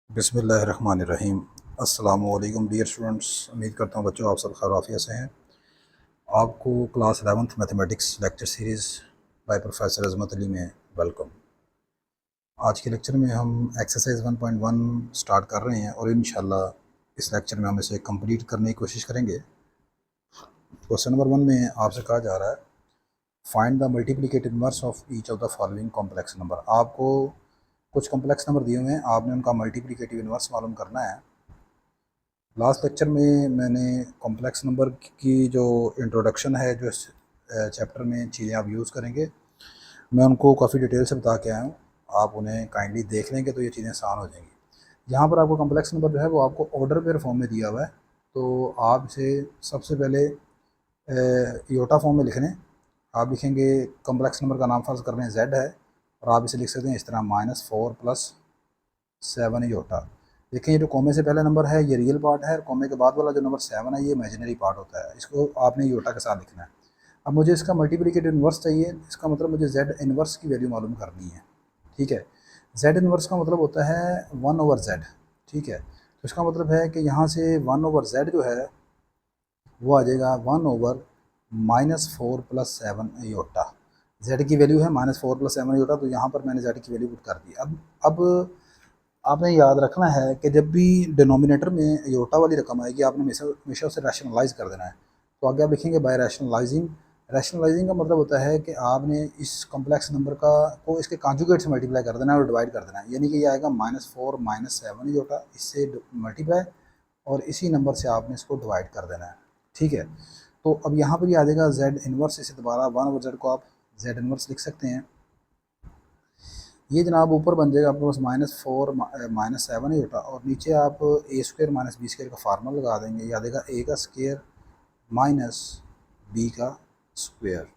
बिस्मिल्लाहिर्रहमानिर्रहीम। अस्सलामु अलैकुम डियर स्टूडेंट्स, उम्मीद करता हूँ बच्चों आप सब खैर आफियत से हैं। आपको class 11th mathematics lecture series by professor Azmat Ali में वेलकम। आज के लेक्चर में हम एक्सरसाइज 1.1 स्टार्ट कर रहे हैं और इंशाल्लाह इस लेक्चर में हम इसे कंप्लीट करने की कोशिश करेंगे। क्वेश्चन नंबर 1 में आपसे कहा जा रहा है find the multiplicative inverse of each of the following complex number. आपको कुछ कॉम्प्लेक्स नंबर दिए हुए हैं, आपने उनका मल्टीप्लिकेटिव इनवर्स मालूम करना है। लास्ट लेक्चर में मैंने कॉम्प्लेक्स नंबर की जो इंट्रोडक्शन है, जो इस चैप्टर में चीज़ें आप यूज़ करेंगे, मैं उनको काफ़ी डिटेल से बता के आया हूँ। आप उन्हें काइंडली देख लेंगे तो ये चीज़ें आसान हो जाएंगी। यहाँ पर आपको कॉम्प्लेक्स नंबर जो है वो आपको ऑर्डर पेयर फॉर्म में दिया हुआ है, तो आप इसे सबसे पहले योटा फॉर्म में लिख लें। आप लिखेंगे कॉम्प्लेक्स नंबर का नाम फर्ज कर रहे हैं जेड है, और आप इसे लिख सकते हैं इस तरह -4 + 7 योटा। देखिए ये जो कॉमे से पहला नंबर है ये रियल पार्ट है, और कॉमे के बाद वाला जो नंबर 7 है ये इमेजिनरी पार्ट होता है। इसको आपने योटा के साथ लिखना है। अब मुझे इसका मल्टीप्लिकेटिव इन्वर्स चाहिए, इसका मतलब मुझे जेड इन्वर्स की वैल्यू मालूम करनी है। ठीक है, जेड इन्वर्स का मतलब होता है 1/z। ठीक है, तो इसका मतलब है कि यहाँ से 1/z जो है वो आ जाएगा 1/-4 + 7 योटा। जेड की वैल्यू है -4 + 7 योटा, तो यहाँ पर मैंने जेड की वैल्यू पुट कर दी। अब आपने याद रखना है कि जब भी डिनोमिनेटर में योटा वाली रकम आएगी, आपने हमेशा हमेशा उसे रैशनलाइज कर देना है। तो आगे आप लिखेंगे बाय रैशनलाइजिंग। रैशनलाइजिंग का मतलब होता है कि आपने इस कॉम्प्लेक्स नंबर का को इसके कॉन्जुगेट से मल्टीप्लाई कर देना है और डिवाइड कर देना है। यानी कि ये आएगा -4 -7 योटा, इससे मल्टीप्लाई, और इसी नंबर से आपने इसको डिवाइड कर देना है। ठीक है, तो अब यहाँ पर ये आ जाएगा जेड इनवर्स। इसे दोबारा 1/z को आप जेड इनवर्स लिख सकते हैं। ये जनाब ऊपर बन जाएगा आपके पास -4 -7 ही होता, और नीचे आप a² - b² का फार्मूला लगा देंगे। ये आ जाएगा a का स्क्वायर माइनस b का स्क्वायर।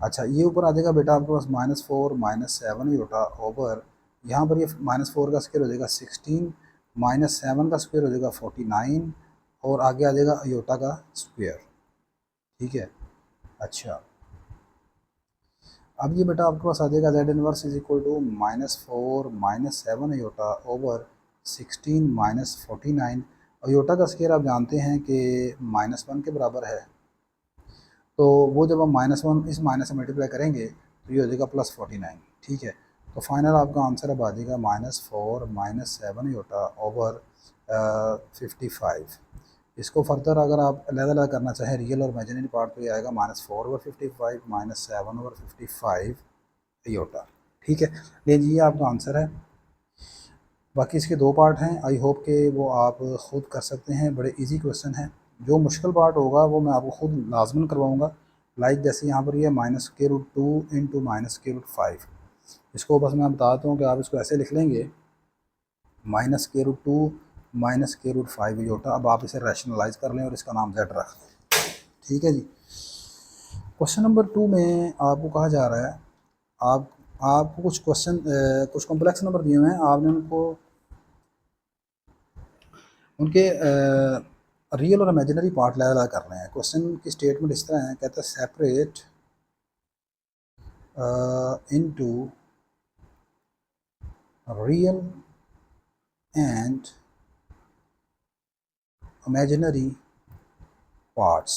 अच्छा, ये ऊपर आ जाएगा बेटा आपके पास -4 -7 ही होता ओवर, यहाँ पर ये -4 का स्क्वायर हो जाएगा 16, -7 का स्क्वायर हो जाएगा 49, और आगे आ जाएगा अयोटा का स्क्वायर। ठीक है, अच्छा अब ये बेटा आपके पास आ जाएगा z inverse is equal to -4 -7 iota over 16 -49। Iota का स्क्वायर आप जानते हैं कि -1 के बराबर है, तो वो जब हम -1 इस माइनस से मल्टीप्लाई करेंगे तो ये हो जाएगा +49। ठीक है, तो फाइनल आपका आंसर अब आ जाएगा -4 -7 अयोटा ओवर 55। इसको फर्दर अगर आप अलग-अलग करना चाहें रियल और इमेजिनरी पार्ट, तो ये आएगा -4/55 -7/55 योटा। ठीक है, ले जी, ये आपका आंसर है। बाकी इसके दो पार्ट हैं, आई होप के वो आप ख़ुद कर सकते हैं, बड़े इजी क्वेश्चन हैं। जो मुश्किल पार्ट होगा वो मैं आपको ख़ुद लाजमन करवाऊँगा। लाइक जैसे यहाँ पर ये -√2 × -√5। इसको बस मैं बताता हूँ कि आप इसको ऐसे लिख लेंगे -√2 -√5 योटा। अब आप इसे रैशनलाइज कर लें और इसका नाम जेड रख दें। ठीक है जी। क्वेश्चन नंबर 2 में आपको कहा जा रहा है, आपको कुछ कॉम्प्लेक्स नंबर दिए हुए हैं, आपने उनको उनके रियल और इमेजिनरी पार्ट अलग करने हैं। क्वेश्चन की स्टेटमेंट इस तरह है, कहता है separate into real and imaginary parts.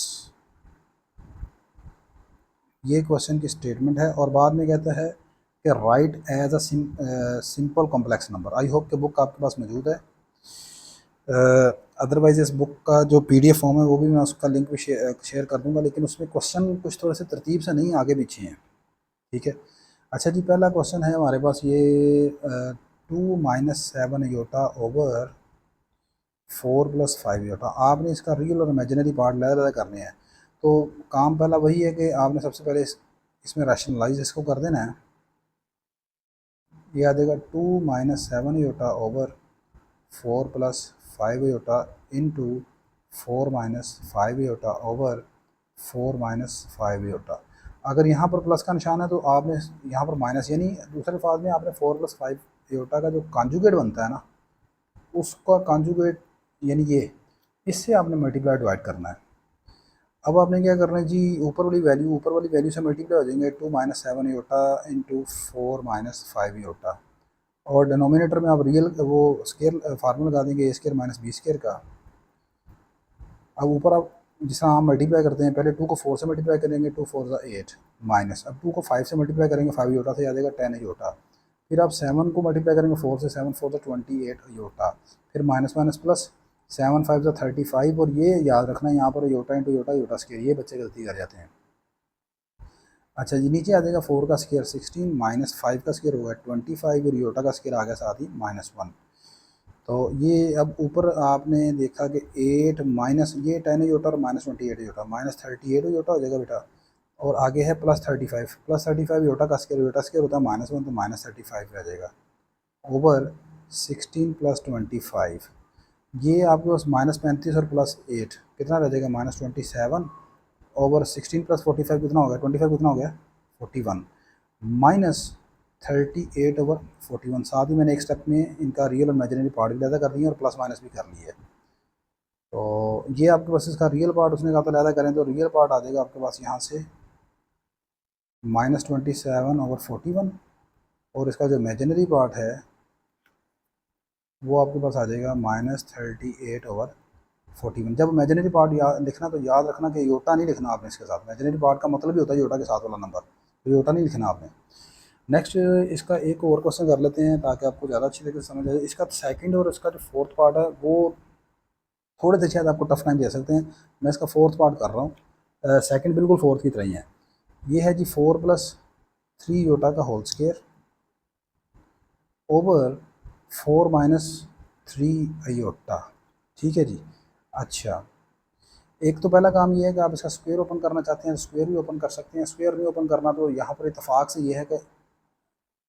ये क्वेश्चन की स्टेटमेंट है, और बाद में कहता है कि write as a simple complex number. I hope कि बुक आपके पास मौजूद है। अदरवाइज़ इस बुक का जो PDF फॉर्म है वो भी मैं उसका लिंक भी शेयर कर दूंगा, लेकिन उसमें क्वेश्चन कुछ थोड़े से तरतीब से नहीं आगे पीछे हैं। ठीक है, अच्छा जी, पहला क्वेश्चन है हमारे पास ये 2 -7 योटा ओवर 4 + 5 योटा। आपने इसका रियल और इमेजिनरी पार्ट अलग अलग करने हैं। तो काम पहला वही है कि आपने सबसे पहले इसमें रैशनलाइज इसको कर देना है। ये आ जाएगा 2 -7 iota over 4 + 5 iota into 4 - 5 iota over 4 - 5 iota. अगर यहाँ पर प्लस का निशान है तो आपने यहाँ पर माइनस, यानी दूसरे अल्फाज में आपने 4 + 5 योटा का जो कॉन्जुगेट बनता है ना, उसका कॉन्जुगेट यानी ये, इससे आपने मल्टीप्लाई डिवाइड करना है। अब आपने क्या करना है जी, ऊपर वाली वैल्यू से मल्टीप्लाई हो जाएंगे 2 - 7 योटा इंटू 4 - 5 योटा, और डिनोमिनेटर में आप रियल वो स्केयर फार्मूला लगा देंगे ए स्केयर माइनस बी स्केयर का। अब ऊपर आप जिस तरह हम मल्टीप्लाई करते हैं, पहले 2 को 4 से मल्टीप्लाई करेंगे, 2 4 8 माइनस, अब 2 को 5 से मल्टीप्लाई करेंगे, 5 योटा से आ जाएगा 10 योटा। फिर आप 7 को मल्टीप्लाई करेंगे 4 से, 7 4 28 योटा। फिर माइनस माइनस प्लस, 7 5 35। और ये याद रखना यहाँ पर iota into iota, iota square, ये बच्चे गलती कर जाते हैं। अच्छा जी, नीचे आ जाएगा 4 का स्केयर 16 माइनस 5 का स्केयर होगा 25 और योटा का स्केयर आ गया साथ ही -1। तो ये अब ऊपर आपने देखा कि 8 माइनस ये 10 योटा और -28 योटा, -38 योटा हो जाएगा बेटा। और आगे है +35 योटा का स्केयर, योटा स्केयर होता है -1, तो -35 रह जाएगा ओवर 16 + 25। ये आपके पास -35 और +8 कितना रह जाएगा -27 ओवर 16 + 45 कितना हो गया, 25 कितना हो गया 41 -38 ओवर 41। साथ ही मैंने एक स्टेप में इनका रियल और इमेजिनरी पार्ट भी लैदा कर दिया और प्लस माइनस भी कर लिया है। तो ये आपके पास इसका रियल पार्ट उसने कहा था लैदा करें, तो रियल पार्ट आ जाएगा आपके पास यहाँ से -27 ओवर 41 और इसका जो इमेजिनरी पार्ट है वो आपके पास आ जाएगा -38 ओवर 41। जब इमेजिनरी पार्ट लिखना तो याद रखना कि योटा नहीं लिखना आपने इसके साथ। इमेजिनरी पार्ट का मतलब ही होता है योटा के साथ वाला नंबर, तो योटा नहीं लिखना आपने। नेक्स्ट इसका एक और क्वेश्चन कर लेते हैं ताकि आपको ज़्यादा अच्छी तरीके से समझ आए। इसका सेकंड और इसका जो फोर्थ पार्ट है वो थोड़े से शायद आपको टफ टाइम दे सकते हैं। मैं इसका फोर्थ पार्ट कर रहा हूँ, सेकंड बिल्कुल फोर्थ की तरह ही है। ये है जी 4 + 3 योटा का होल स्केयर ओवर 4 - 3 योटा। ठीक है जी। अच्छा, एक तो पहला काम ये है कि आप इसका स्क्वायर ओपन करना चाहते हैं, स्क्वायर भी ओपन कर सकते हैं। स्क्वायर नहीं ओपन करना तो यहाँ पर इत्तेफाक से ये है कि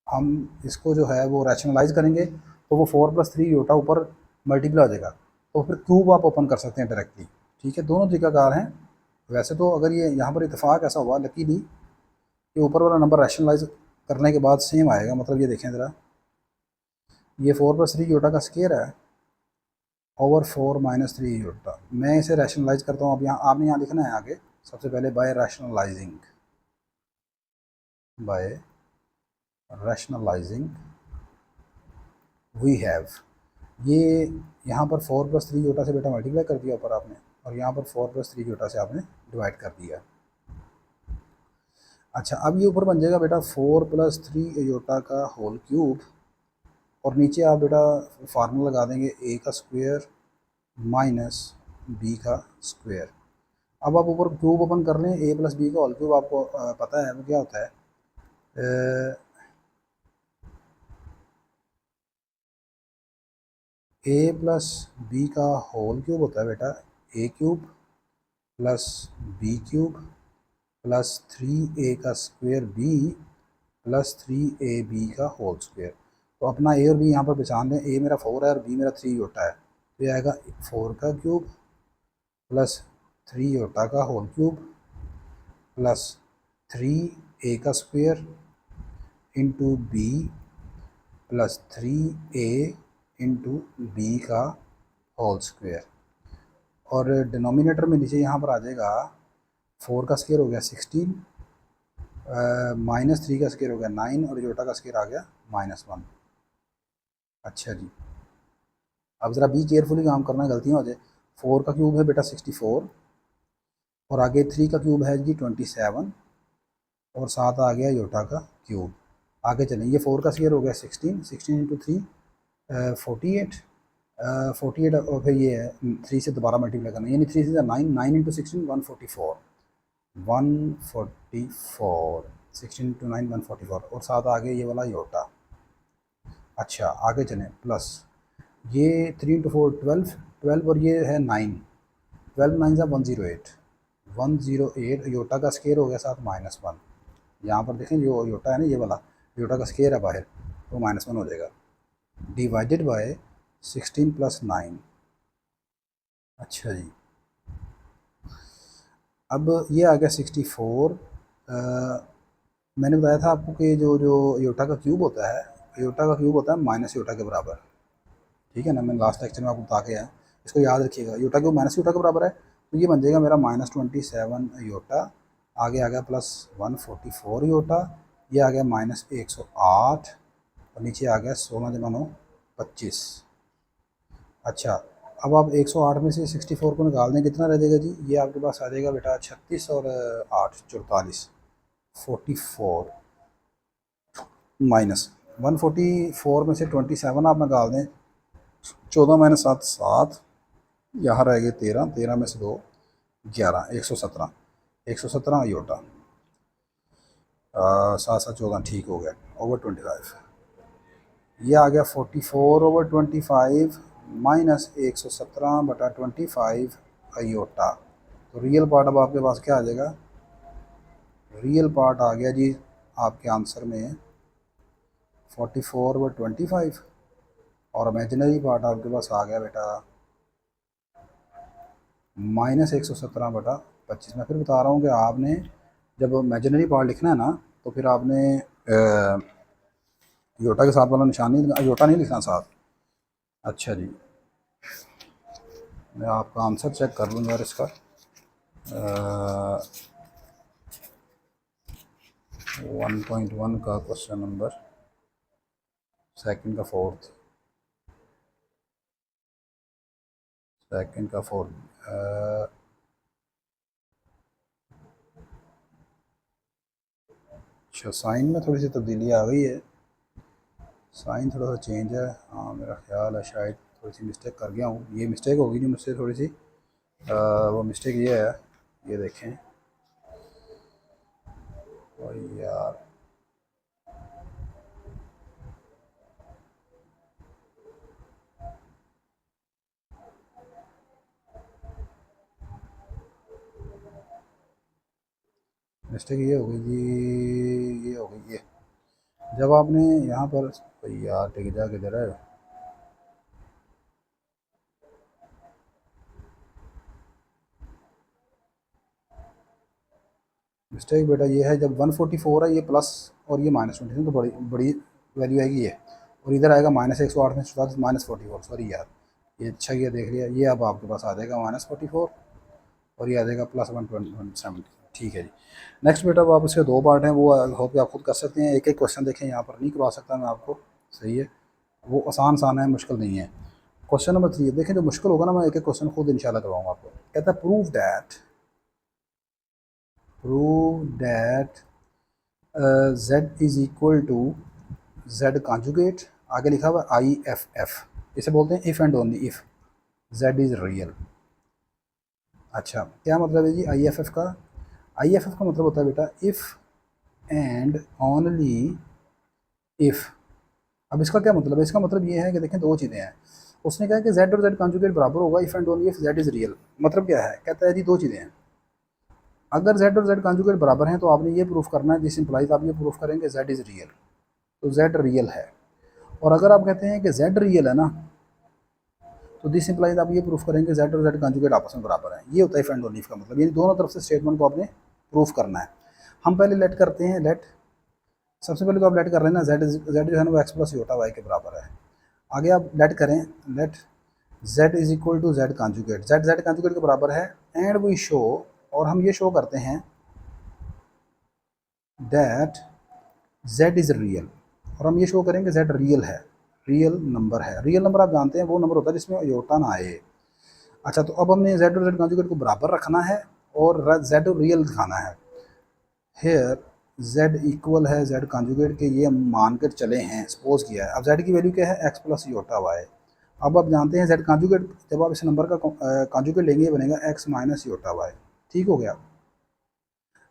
हम इसको जो है वो रैशनलाइज करेंगे, तो वो 4 + 3 योटा ऊपर मल्टीप्लाई हो जाएगा, तो फिर क्यूब आप ओपन कर सकते हैं डायरेक्टली। ठीक है, दोनों तरीकाकार हैं। वैसे तो अगर ये यहाँ पर इत्तेफाक ऐसा हुआ लकीली कि ऊपर वाला नंबर रैशनलाइज करने के बाद सेम आएगा, मतलब ये देखें ज़रा, ये 4 + 3 योटा का स्क्वायर है ओवर 4 - 3 योटा। मैं इसे रैशनलाइज करता हूँ। अब यहाँ आपने यहाँ लिखना है आगे सबसे पहले बाय रैशनलाइजिंग वी हैव, ये यहाँ पर 4 + 3 योटा से बेटा मल्टीप्लाई कर दिया ऊपर आपने, और यहाँ पर 4 + 3 योटा से आपने डिवाइड कर दिया। अच्छा, अब ये ऊपर बन जाएगा बेटा 4 + 3 योटा का होल क्यूब, और नीचे आप बेटा फार्मूला लगा देंगे ए का स्क्वायर माइनस बी का स्क्वायर। अब आप ऊपर क्यूब ओपन कर लें, ए + बी का होल क्यूब आपको पता है वो क्या होता है, ए + बी का होल क्यूब होता है बेटा a cube plus b cube plus 3a का स्क्वायर बी प्लस 3ab का होल स्क्वायर। तो अपना ए और बी यहाँ पर पहचान लें, ए मेरा 4 है और बी मेरा 3 योटा है, तो ये आएगा 4 का क्यूब प्लस 3 योटा का होल क्यूब प्लस 3a का square into b plus 3a into b का होल स्क्वायर। और डिनोमिनेटर में नीचे यहाँ पर आ जाएगा 4 का स्क्वायर हो गया 16, -3 का स्क्वायर हो गया 9 और योटा का स्क्वायर आ गया -1। अच्छा जी, अब ज़रा बी केयरफुली काम करना, गलतियाँ हो जाए। 4 का क्यूब है बेटा 64 और आगे 3 का क्यूब है जी 27 और साथ आ गया योटा का क्यूब। आगे चलें, ये 4 का स्क्वायर हो गया 16, 16 इंटू 3 48, 48 और फिर ये 3 से दोबारा मल्टीप्लाई करना, यानी 3 से 9, 9 इंटू 16 144, 144, 16 इंटू 9 144 और साथ आ गया ये वाला योटा। अच्छा, आगे चलें, प्लस ये 3 इंटू 4 12, 12 और ये है 9, 12 9 सा 108, 108 योटा का स्क्वायर हो गया साथ -1। यहाँ पर देखें जो योटा है ना, ये वाला योटा का स्क्वायर है बाहर, तो -1 हो जाएगा डिवाइडेड बाय 16 + 9। अच्छा जी, अब ये आ गया 64। मैंने बताया था आपको कि जो जो योटा का क्यूब होता है, योटा का क्यूब होता है माइनस योटा के बराबर। ठीक है ना, मैंने लास्ट लेक्चर में आपको बता के आया, इसको याद रखिएगा। योटा क्यूब माइनस योटा के बराबर है, तो ये बन जाएगा मेरा -27 योटा, आगे आ गया +144 योटा, ये आ गया -108 और नीचे आ गया 16 × 9 = 25। अच्छा, अब आप 108 में से 64 को निकाल दें, कितना रह जाएगा जी? ये आपके पास आ जाएगा बेटा 36 और 8 44, 44 माइनस 144 में से 27 आप निकाल दें, 14 - 7 7, यहाँ रह गए 13, 13 में से 2 11, 117, 117 आयोटा, 7 7 14, ठीक हो गया, ओवर 25। ये आ गया 44/25 माइनस 117/25 आयोटा। तो रियल पार्ट अब आपके पास क्या आ जाएगा? रियल पार्ट आ गया जी आपके आंसर में 44/25, और इमेजिनरी पार्ट आपके पास आ गया बेटा माइनस 117/25। मैं फिर बता रहा हूँ कि आपने जब इमेजिनरी पार्ट लिखना है ना, तो फिर आपने योटा के साथ वाला निशान नहीं, योटा नहीं लिखना साथ। अच्छा जी, मैं आपका आंसर चेक कर लूँगा इसका। 1.1 का क्वेश्चन नंबर सेकंड का फोर्थ, अच्छा, साइन में थोड़ी सी तब्दीली आ गई है, साइन थोड़ा सा चेंज है। हाँ, मेरा ख्याल है शायद थोड़ी सी मिस्टेक कर गया हूँ, ये मिस्टेक होगी जी मुझसे थोड़ी सी। वो मिस्टेक ये है, ये देखें, और यार मिस्टेक ये हो गई जी, ये हो गई। ये जब आपने यहाँ पर, यार टिक जा किधर है, मिस्टेक बेटा ये है, जब 144 है ये प्लस और ये -20, तो बड़ी बड़ी वैल्यू आएगी ये, और इधर आएगा -108 में -44, सॉरी यार, ये अच्छा किया देख लिया। ये अब आपके पास आ जाएगा -44, और ये आ जाएगा +170। ठीक है जी। नेक्स्ट बेटा, अब आप इसके 2 पार्ट हैं, वो होप कि आप खुद कर सकते हैं। एक एक क्वेश्चन देखें, यहाँ पर नहीं करवा सकता मैं आपको, सही है, वो आसान आसान है, मुश्किल नहीं है। क्वेश्चन नंबर 3 देखें, जो मुश्किल होगा ना, मैं एक एक क्वेश्चन खुद इंशाल्लाह करवाऊंगा आपको। कहता है prove that z is equal to z conjugate, आगे लिखा हुआ IFF, इसे बोलते हैं if and only if z is real. अच्छा, क्या मतलब है जी IFF का? IFF का मतलब होता है बेटा इफ़ एंड ओनली इफ़। अब इसका क्या मतलब है? इसका मतलब ये है कि देखें, 2 चीज़ें हैं। उसने कहा कि z और z कॉन्जुगेट बराबर होगा if and only if z is real. मतलब क्या है? कहता है जी 2 चीज़ें हैं। अगर z और z कॉन्जुगेट बराबर हैं तो आपने ये प्रूफ करना है, जिस इंप्लाइज आप ये प्रूफ करेंगे z इज़ रियल, तो z रियल है। और अगर आप कहते हैं कि z रियल है ना, तो दिस इंप्लाइज आप ये प्रूफ करेंगे z और z कॉन्जुगेट आपस में बराबर है। ये होता है इफ एंड ओनली इफ का मतलब, यानी दोनों तरफ से स्टेटमेंट को आपने प्रूफ करना है। हम पहले लेट करते हैं, लेट, सबसे पहले तो आप लेट कर लेना z जो है ना वो x प्लस योटा y के बराबर है। आगे आप लेट करें, let z is equal to z conjugate, z conjugate के बराबर है, एंड वी शो, और हम ये शो करते हैं दैट z इज़ रियल, और हम ये शो करेंगे z रियल है, रियल नंबर है। रियल नंबर आप जानते हैं वो नंबर होता है जिसमें योटा ना आए। अच्छा, तो अब हमने z और z कॉन्जुगेट को बराबर रखना है और z रियल दिखाना है। हेयर z इक्वल है z कॉन्जुगेट के, ये मान कर चले हैं, सपोज किया है। अब z की वैल्यू क्या है? x plus iota y। अब आप जानते हैं z कॉन्जुगेट, जब आप इस नंबर का कॉन्जुगेट लेंगे ये बनेगा x माइनस योटा y। ठीक हो गया।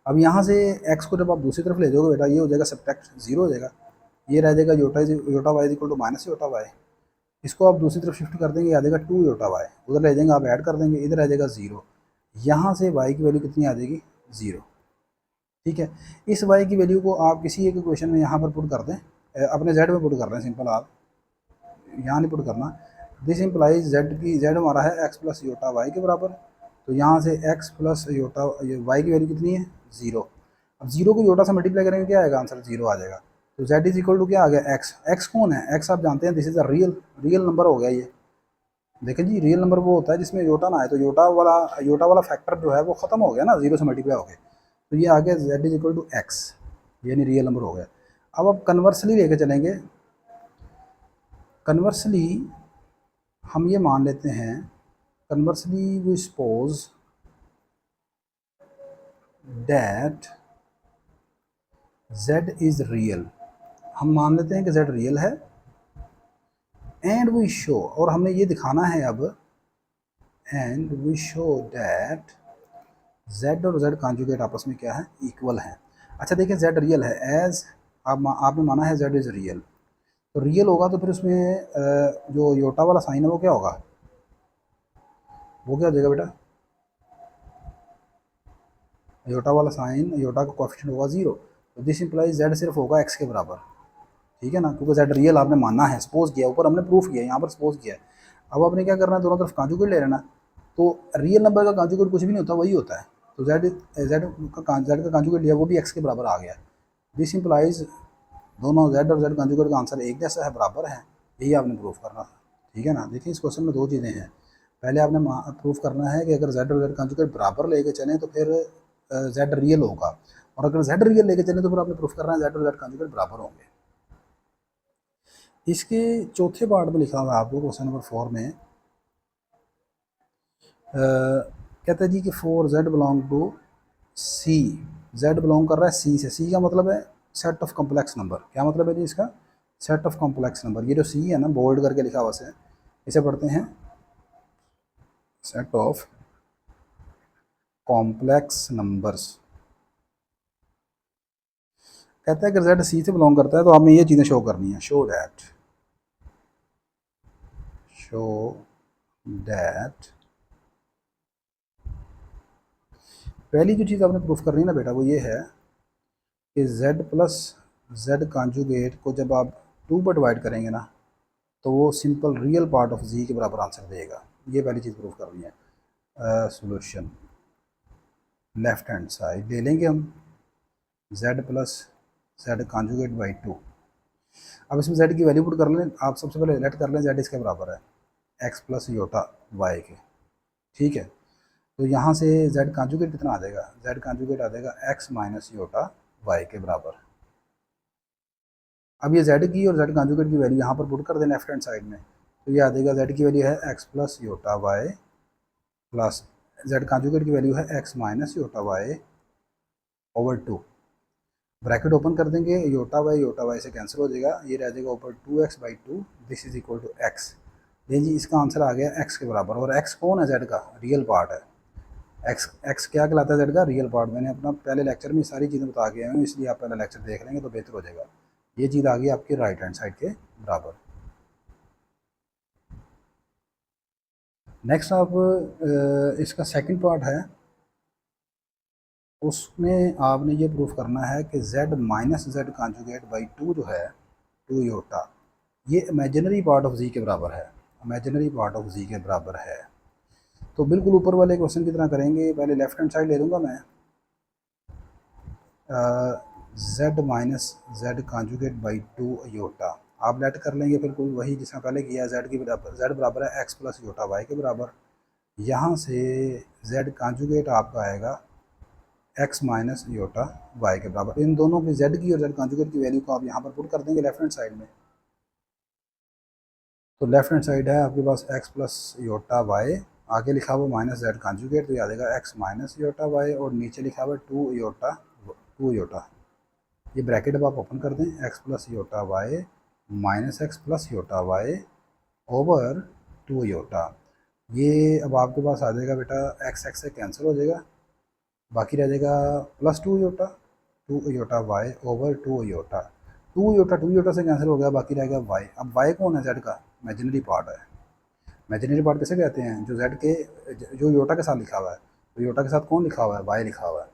अब यहाँ से x को जब आप दूसरी तरफ ले जाओगे बेटा, ये हो जाएगा सब्ट्रैक्ट, 0 हो जाएगा, ये रह जाएगा iota y is equal to minus iota y। इसको आप दूसरी तरफ शिफ्ट कर देंगे, आ जाएगा 2 योटा y, उधर ले जाएंगे आप ऐड कर देंगे, इधर आ जाएगा 0। यहाँ से y की वैल्यू कितनी आ जाएगी? 0। ठीक है, इस y की वैल्यू को आप किसी एक इक्वेशन में यहाँ पर पुट कर दें, अपने z में पुट कर रहे हैं, सिंपल, आप यहाँ नहीं पुट करना। दिस इम्प्लाइज z हमारा है x प्लस योटा y के बराबर, तो यहाँ से x प्लस योटा y की वैल्यू कितनी है? 0। अब 0 को योटा से मल्टीप्लाई करेंगे, क्या आएगा? आंसर 0 आ जाएगा। तो z इज इक्वल टू क्या आ गया? x कौन है? x आप जानते हैं, this is a real number हो गया ये। देखें जी, रियल नंबर वो होता है जिसमें योटा ना आए, तो योटा वाला फैक्टर जो है वो खत्म हो गया ना, 0 से मल्टीप्लाई हो गया, तो ये आ गया z is equal to x, यानी रियल नंबर हो गया। अब आप कन्वर्सली लेके चलेंगे, कन्वर्सली हम ये मान लेते हैं, conversely we suppose that z is real, हम मान लेते हैं कि z रियल है। एंड वी शो, और हमने ये दिखाना है अब, and we show that z और z कॉन्जुगेट आपस में क्या है, इक्वल है। अच्छा देखिए z रियल है, एज आपने माना है z इज़ रियल, तो रियल होगा तो फिर उसमें जो योटा वाला साइन है वो क्या होगा, वो क्या हो जाएगा बेटा, योटा वाला साइन, योटा का कोएफिशिएंट होगा 0, तो दिस इंप्लाइज z सिर्फ होगा x के बराबर, ठीक है ना, क्योंकि z रियल आपने माना है, सपोज किया, ऊपर हमने प्रूफ किया, यहाँ पर सपोज किया है। अब आपने क्या करना है, दोनों तरफ कॉन्जुगेट ले लेना, तो रियल नंबर का कॉन्जुगेट कुछ भी नहीं होता, वही होता है, तो z का कॉन्जुगेट लिया वो भी x के बराबर आ गया। दिस इंप्लाइज दोनों z और z कॉन्जुगेट का आंसर एक जैसा है, बराबर है, यही आपने प्रूफ करना था, ठीक है ना। देखिए इस क्वेश्चन में दो चीज़ें हैं, पहले आपने प्रूफ करना है कि अगर z और z कॉन्जुगेट बराबर लेके चलें तो फिर z रियल होगा, और अगर z रियल लेके चलें तो फिर आपने प्रूफ करना है z और z कॉन्जुगेट बराबर होंगे। इसके चौथे पार्ट में लिखा हुआ है आपको क्वेश्चन नंबर 4 में, कहता है जी कि for z belong to c, z belong कर रहा है c से, c का मतलब है सेट ऑफ कॉम्प्लेक्स नंबर, क्या मतलब है जी इसका, सेट ऑफ कॉम्प्लेक्स नंबर। ये जो c है ना बोल्ड करके लिखा हुआ है, इसे पढ़ते हैं सेट ऑफ कॉम्प्लेक्स नंबर्स। कहता है कि z c से बिलोंग करता है तो आपने ये चीज़ें शो करनी है, शो दैट पहली जो चीज़ आपने प्रूफ करनी है ना बेटा वो ये है कि z प्लस z कॉन्जुगेट को जब आप 2 पर डिवाइड करेंगे ना तो वो simple real part of z के बराबर आंसर देगा, ये पहली चीज़ प्रूफ करनी है। सॉल्यूशन लेफ्ट हैंड साइड ले लेंगे हम z plus z conjugate by 2। अब इसमें z की वैल्यू पुट कर लें, आप सबसे पहले लेट कर लें z इसके बराबर है x प्लस योटा y के, ठीक है। तो यहाँ से z कॉन्जुगेट कितना आ जाएगा, z कॉन्जुगेट आ जाएगा x माइनस योटा y के बराबर। अब ये z की और z कॉन्जुगेट की वैल्यू यहाँ पर पुट कर दें लेफ्ट हैंड साइड में, तो ये आ जाएगा z की वैल्यू है x plus iota y plus z conjugate की वैल्यू है x minus iota y over 2। Bracket open कर देंगे, योटा y से कैंसिल हो जाएगा, ये रह जाएगा ऊपर 2x by 2, this is equal to x। ये जी इसका आंसर आ गया x के बराबर, और x कौन है, z का रियल पार्ट है। x क्या कहलाता है, z का रियल पार्ट। मैंने अपना पहले लेक्चर में सारी चीज़ें बता के आया हूँ, इसलिए आप पहले लेक्चर देख लेंगे तो बेहतर हो जाएगा। ये चीज़ आ गई आपकी राइट हैंड साइड के बराबर। नेक्स्ट आप इसका सेकंड पार्ट है, उसमें आपने ये प्रूफ करना है कि z minus z conjugate by 2 जो है 2 योटा, ये इमेजिनरी पार्ट ऑफ z के बराबर है, इमेजिनरी पार्ट ऑफ z के बराबर है। तो बिल्कुल ऊपर वाले क्वेश्चन की तरह करेंगे, पहले लेफ्ट हैंड साइड ले लूँगा मैं, z minus z conjugate by 2 iota, आप लेट कर लेंगे बिल्कुल वही जिसका पहले किया, z की बराबर, z बराबर है x प्लस योटा y के बराबर। यहाँ से z कॉन्जुगेट आपका आएगा x माइनस योटा y के बराबर। इन दोनों की z की और z कॉन्जुगेट की वैल्यू को आप यहाँ पर पुट कर देंगे लेफ्ट हैंड साइड में, तो लेफ्ट हैंड साइड है आपके पास x प्लस योटा y, आगे लिखा हुआ माइनस z कॉन्जुगेट, तो याद आएगा x माइनस योटा y, और नीचे लिखा हुआ 2 योटा, ये ब्रैकेट अब आप ओपन कर दें, x plus iota y minus x plus iota y over 2 iota. ये अब आपके पास आ जाएगा बेटा x से कैंसिल हो जाएगा, बाकी रह जाएगा plus 2 iota, 2 iota y over 2 iota, 2 iota से कैंसिल हो गया, बाकी रहेगा y। अब y कौन है, z का इमेजिनरी पार्ट है। इमेजिनरी पार्ट किसे कहते हैं, जो z के, जो योटा के साथ लिखा हुआ है, तो योटा के साथ कौन लिखा हुआ है, y लिखा हुआ है।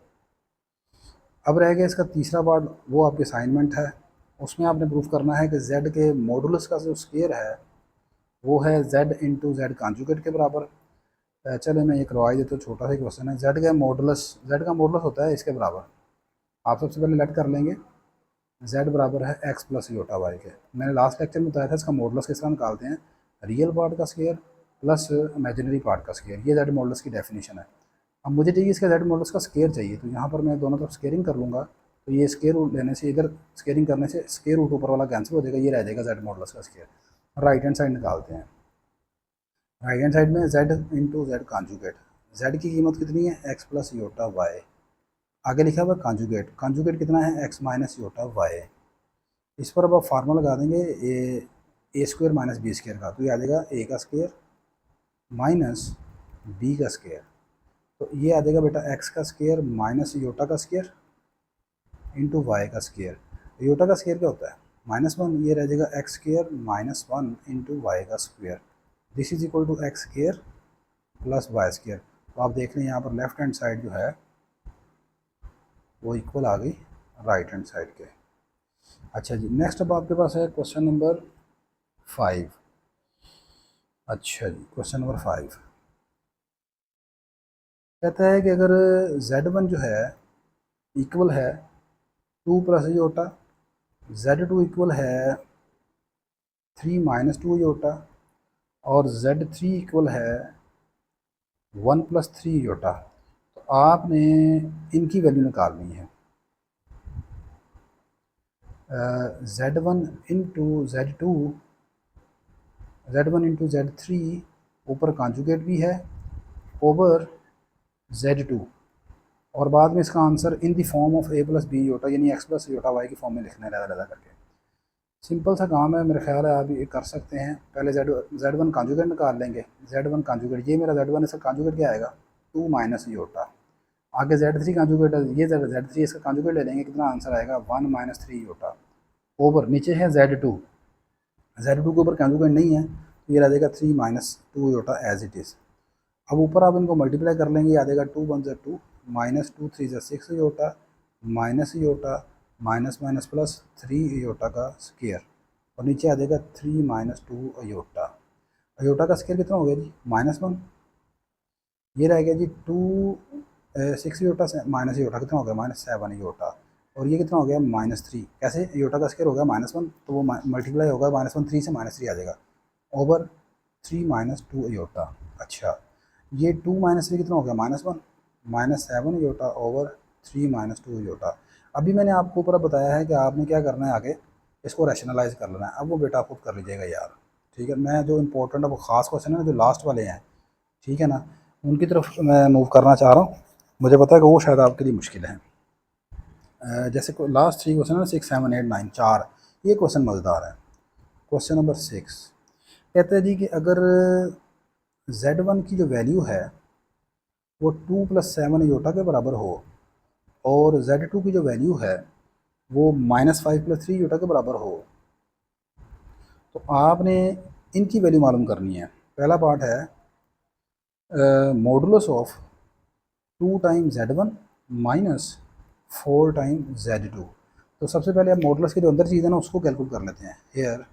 अब रह गया इसका तीसरा पार्ट, वो आपके असाइनमेंट है, उसमें आपने प्रूफ करना है कि z के मॉडुलस का जो स्क्वायर है वो है z इंटू जेड कॉन्जुगेट के बराबर। चले मैं ये करवा ही देता हूँ, छोटा सा क्वेश्चन है, z का मॉडुलस होता है इसके बराबर। आप सबसे पहले लेट कर लेंगे, z बराबर है x प्लस योटा y के। मैंने लास्ट लेक्चर में बताया था इसका मॉडुलस किस तरह निकालते हैं, रियल पार्ट का स्क्वायर प्लस इमेजिनरी पार्ट का स्क्वायर, ये z मॉडुलस की डेफिनेशन है। अब मुझे चाहिए इसका z मॉडुलस का स्क्वायर चाहिए, तो यहाँ पर मैं दोनों तरफ स्क्वेयरिंग कर लूँगा, तो ये स्क्वायर रूट लेने से, इधर स्क्वेयरिंग करने से स्क्वायर रूट ऊपर वाला कैंसिल हो जाएगा, ये रह जाएगा z मॉडुलस का स्क्वायर। राइट हैंड साइड निकालते हैं। राइट हैंड साइड में z into Z conjugate, z की कीमत कितनी है x प्लस योटा वाई, आगे लिखा हुआ कॉन्जुगेट, कॉन्जुगेट कितना है x माइनस योटा वाई। इस पर अब आप फार्मूला लगा देंगे a square minus b square का, तो ये आ जाएगा ए का स्क्वायर माइनस बी का स्क्वायर, तो ये आ जाएगा बेटा x का स्क्वायर माइनस योटा का स्क्वायर इंटू वाई का स्क्वायर। योटा का स्क्वायर क्या होता है -1, ये रह जाएगा एक्स स्क्वायर -1 इंटू वाई का square, this is equal to x square plus y square. तो आप देख लें यहाँ पर लेफ्ट हैंड साइड जो है वो इक्वल आ गई राइट हैंड साइड के। अच्छा जी, नेक्स्ट अब आपके पास है क्वेश्चन नंबर 5। अच्छा जी, क्वेश्चन नंबर 5 कहता है कि अगर z1 जो है इक्वल है 2 प्लस योटा, z2 इक्वल है 3 माइनस 2 योटा, और z3 इक्वल है 1 प्लस 3 योटा, तो आपने इनकी वैल्यू निकालनी है। z1 into z2, z1 into z3 ऊपर कॉन्जुगेट भी है ओवर z2, और बाद में इसका answer in the form of a plus b iota यानी x प्लस योटा y की फॉर्म में लिखना है लगा करके। सिंपल सा काम है, मेरा ख्याल है आप ये कर सकते हैं। पहले z1 कॉन्जुगेट निकाल लेंगे, z1 कॉन्जुगेट, ये मेरा z1 इसका कॉन्जुगेट क्या आएगा 2 माइनस योटा, आगे z3 कॉन्जुगेट, ये z3 इसका कॉन्जुगेट ले लेंगे, कितना आंसर आएगा 1 माइनस 3 योटा, ओवर नीचे है z2, z2 के ऊपर कॉन्जुगेट नहीं है तो ये आ जाएगा 3 minus 2 iota as it is. अब ऊपर आप इनको मल्टीप्लाई कर लेंगे, आ जाएगा 2 1 2 माइनस 2 3 6 iota minus iota minus minus plus 3 iota का स्केयर, और नीचे आ जाएगा 3 माइनस 2 अयोटा। अयोटा का स्केयर कितना हो गया जी -1, ये रह गया जी 2 6 योटा से माइनस योटा कितना हो गया -7 योटा, और ये कितना हो गया -3। कैसे योटा का स्केयर हो गया -1 तो वो मल्टीप्लाई होगा -1 3 से -3 आ जाएगा ओवर 3 माइनस 2 अयोटा। अच्छा, ये 2 माइनस 3 कितना हो गया -1 -7 योटा ओवर 3 माइनस 2 योटा। अभी मैंने आपको ऊपर बताया है कि आपने क्या करना है, आगे इसको रैशनलाइज कर लेना है, अब वो बेटा खुद कर लीजिएगा यार। ठीक है, मैं जो इंपॉर्टेंट है वो ख़ास क्वेश्चन है ना जो लास्ट वाले हैं, ठीक है ना, उनकी तरफ मैं मूव करना चाह रहा हूँ। मुझे पता है कि वो शायद आपके लिए मुश्किल है। जैसे लास्ट 3 क्वेश्चन है ना 6 7 8 9 4, ये क्वेश्चन मज़ेदार है। क्वेश्चन नंबर 6 कहते हैं जी कि अगर z1 की जो वैल्यू है वो 2 प्लस 7 योटा के बराबर हो, और z2 की जो वैल्यू है वो -5 प्लस 3 योटा के बराबर हो, तो आपने इनकी वैल्यू मालूम करनी है। पहला पार्ट है modulus of 2 time z1 minus 4 time z2। तो सबसे पहले आप मॉडुलस की जो अंदर चीज़ है ना उसको कैलकुलेट कर लेते हैं। Hair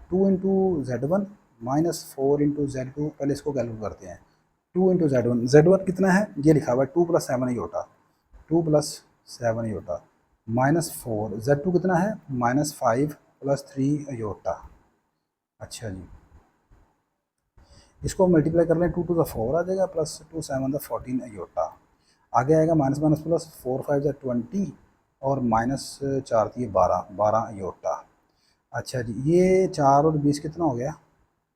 2 into z1 minus 4 into z2, पहले इसको कैलकुलेट करते हैं। 2 इंटू z1 कितना है ये लिखा हुआ है 2 plus 7 Yotta, 2 plus 7 Yotta -4, z2 कितना है -5 प्लस 3 योटा। अच्छा जी, इसको मल्टीप्लाई कर लें, 2 टू द 4 आ जाएगा प्लस 2 7 द 14 योटा, आगे आएगा माइनस माइनस प्लस 4 5 द 20 और माइनस 4 थी 12 योटा। अच्छा जी, ये 4 और 20 कितना हो गया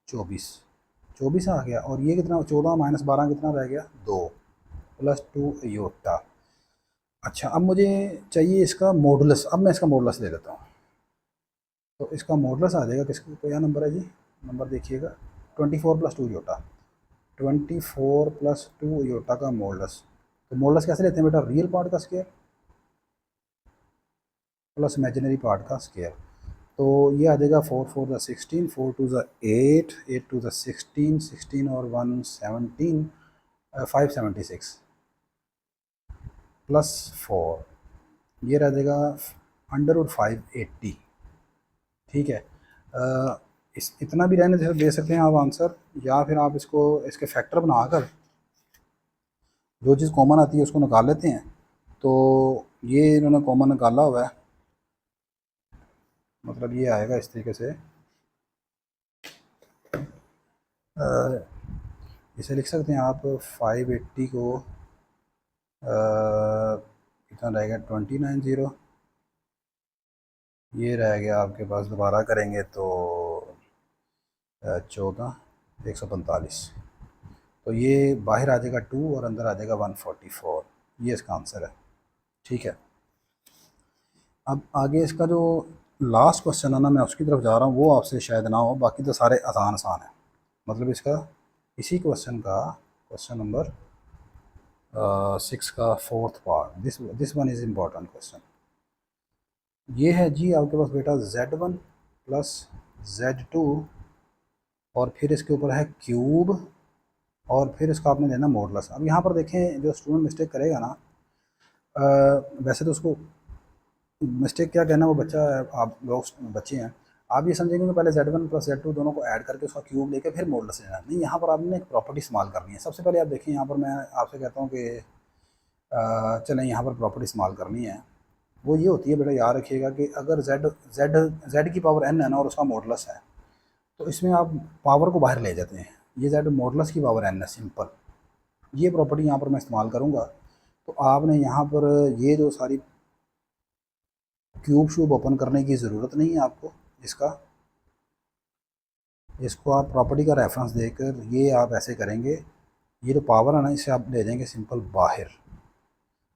24, 24 आ गया, और ये कितना 14 माइनस 12 कितना रह गया 2 प्लस 2 योटा। अच्छा, अब मुझे चाहिए इसका मॉडुलस, अब मैं इसका मॉडुलस ले लेता हूँ। तो इसका मॉडुलस आ जाएगा किसका, क्या नंबर है जी, नंबर देखिएगा 24 प्लस 2 योटा, 24 प्लस 2 योटा का मॉडुलस। तो मॉडुलस कैसे लेते हैं बेटा, रियल पार्ट का स्क्वायर प्लस इमेजिनरी पार्ट का स्क्वायर। तो ये आ जाएगा 4 4 the 16, 4 two the 8, 8 two the 16, 16 और 1 17, 576 प्लस 4, ये रह जाएगा √580। ठीक है, इस इतना भी रहने दे सकते हैं आप आंसर, या फिर आप इसको इसके फैक्टर बनाकर जो चीज़ कॉमन आती है उसको निकाल लेते हैं। तो ये इन्होंने कॉमन निकाला हुआ है, मतलब ये आएगा इस तरीके से, इसे लिख सकते हैं आप 580 को कितना रहेगा 290, ये रह गया आपके पास, दोबारा करेंगे तो 14 145, तो ये बाहर आ जाएगा 2 और अंदर आ जाएगा 144। ये इसका आंसर है। ठीक है, अब आगे इसका जो लास्ट क्वेश्चन है ना, मैं उसकी तरफ जा रहा हूँ, वो आपसे शायद ना हो, बाकी तो सारे आसान आसान हैं। मतलब इसका इसी क्वेश्चन का क्वेश्चन नंबर 6 का 4th part, this one is important question. ये है जी आपके पास बेटा Z1 प्लस Z2 और फिर इसके ऊपर है क्यूब और फिर इसका आपने लेना मॉडुलस। अब यहाँ पर देखें, जो स्टूडेंट मिस्टेक करेगा ना, वैसे तो उसको मिस्टेक क्या कहना, वो बच्चा है, आप लोग बच्चे हैं, आप ये समझेंगे कि पहले Z1 प्लस Z2 दोनों को ऐड करके उसका क्यूब लेके फिर मॉडुलस लेना। नहीं, यहाँ पर आपने एक प्रॉपर्टी इस्तेमाल करनी है। सबसे पहले आप देखिए, यहाँ पर मैं आपसे कहता हूँ कि चलें यहाँ पर प्रॉपर्टी इस्तेमाल करनी है। वो ये होती है बेटा, याद रखिएगा कि अगर Z की पावर n है ना और उसका मॉडुलस है, तो इसमें आप पावर को बाहर ले जाते हैं। ये Z मॉडुलस की पावर n है, सिंपल। ये प्रॉपर्टी यहाँ पर मैं इस्तेमाल करूँगा। तो आपने यहाँ पर ये जो सारी क्यूब शूब ओपन करने की ज़रूरत नहीं है आपको। इसको आप प्रॉपर्टी का रेफरेंस देकर ये आप ऐसे करेंगे, ये जो पावर है ना, इसे आप ले जाएंगे सिंपल बाहर।